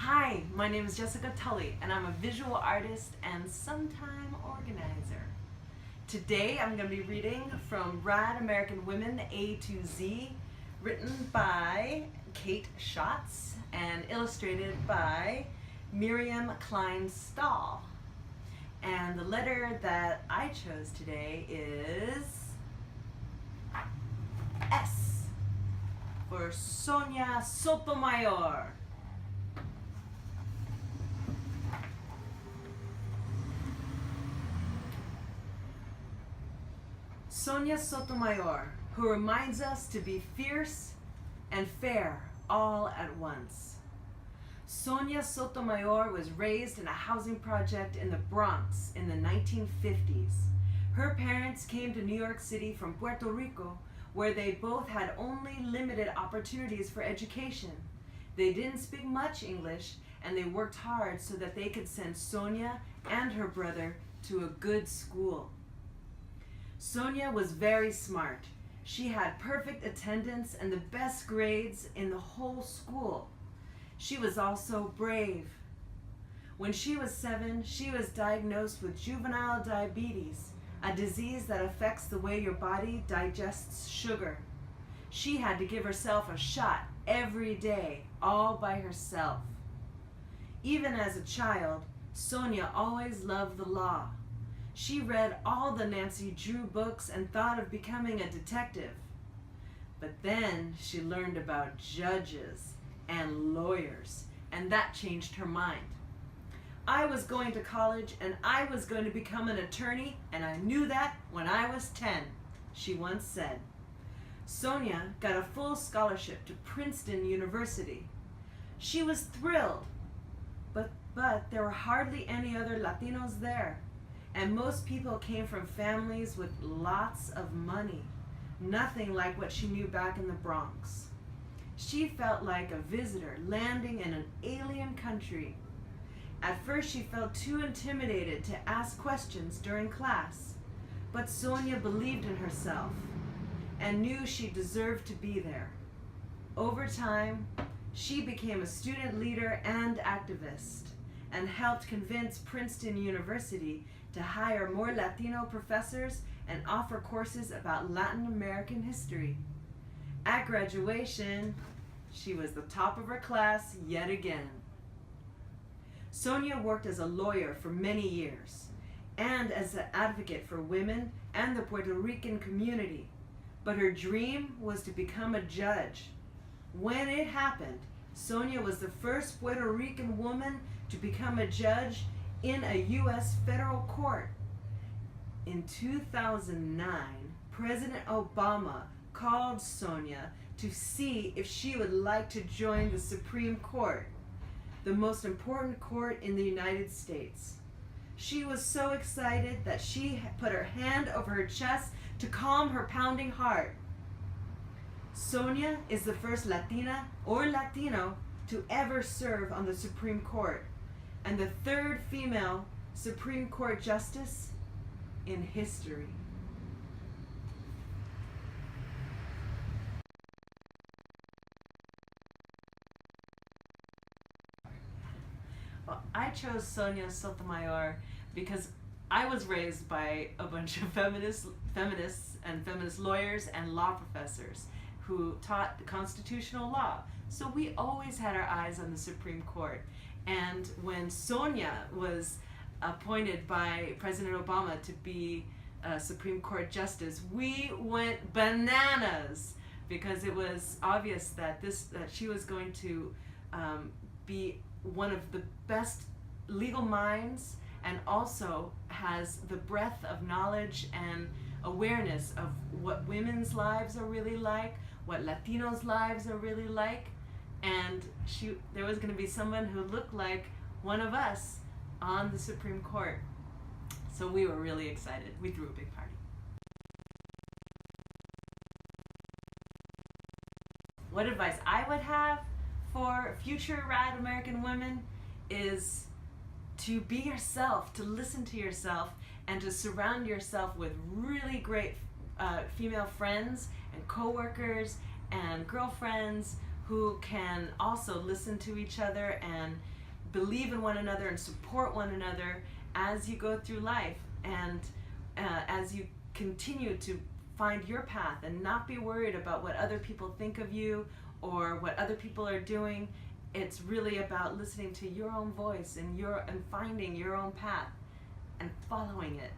Hi, my name is Jessica Tully, and I'm a visual artist and sometime organizer. Today I'm going to be reading from Rad American Women A-Z, written by Kate Schatz and illustrated by Miriam Klein-Stahl. And the letter that I chose today is S for Sonia Sotomayor. Sonia Sotomayor, who reminds us to be fierce and fair all at once. Sonia Sotomayor was raised in a housing project in the Bronx in the 1950s. Her parents came to New York City from Puerto Rico, where they both had only limited opportunities for education. They didn't speak much English, and they worked hard so that they could send Sonia and her brother to a good school. Sonia was very smart. She had perfect attendance and the best grades in the whole school. She was also brave. When she was 7, she was diagnosed with juvenile diabetes, a disease that affects the way your body digests sugar. She had to give herself a shot every day, all by herself. Even as a child, Sonia always loved the law. She read all the Nancy Drew books and thought of becoming a detective. But then she learned about judges and lawyers, and that changed her mind. I was going to college and I was going to become an attorney, and I knew that when I was 10, she once said. Sonia got a full scholarship to Princeton University. She was thrilled, but there were hardly any other Latinos there. And most people came from families with lots of money, nothing like what she knew back in the Bronx. She felt like a visitor landing in an alien country. At first she felt too intimidated to ask questions during class, but Sonia believed in herself and knew she deserved to be there. Over time, she became a student leader and activist, and helped convince Princeton University to hire more Latino professors and offer courses about Latin American history. At graduation, she was the top of her class yet again. Sonia worked as a lawyer for many years and as an advocate for women and the Puerto Rican community, but her dream was to become a judge. When it happened, Sonia was the first Puerto Rican woman to become a judge in a U.S. federal court. In 2009, President Obama called Sonia to see if she would like to join the Supreme Court, the most important court in the United States. She was so excited that she put her hand over her chest to calm her pounding heart. Sonia is the first Latina or Latino to ever serve on the Supreme Court, and the third female Supreme Court justice in history. Well, I chose Sonia Sotomayor because I was raised by a bunch of feminists and feminist lawyers and law professors who taught the constitutional law. So we always had our eyes on the Supreme Court. And when Sonia was appointed by President Obama to be a Supreme Court justice, we went bananas because it was obvious that she was going to be one of the best legal minds, and also has the breadth of knowledge and awareness of what women's lives are really like, what Latinos' lives are really like, and there was going to be someone who looked like one of us on the Supreme Court. So we were really excited. We threw a big party. What advice I would have for future Rad American women is to be yourself, to listen to yourself, and to surround yourself with really great female friends and coworkers and girlfriends who can also listen to each other and believe in one another and support one another as you go through life, and as you continue to find your path and not be worried about what other people think of you or what other people are doing. It's really about listening to your own voice and finding your own path and following it.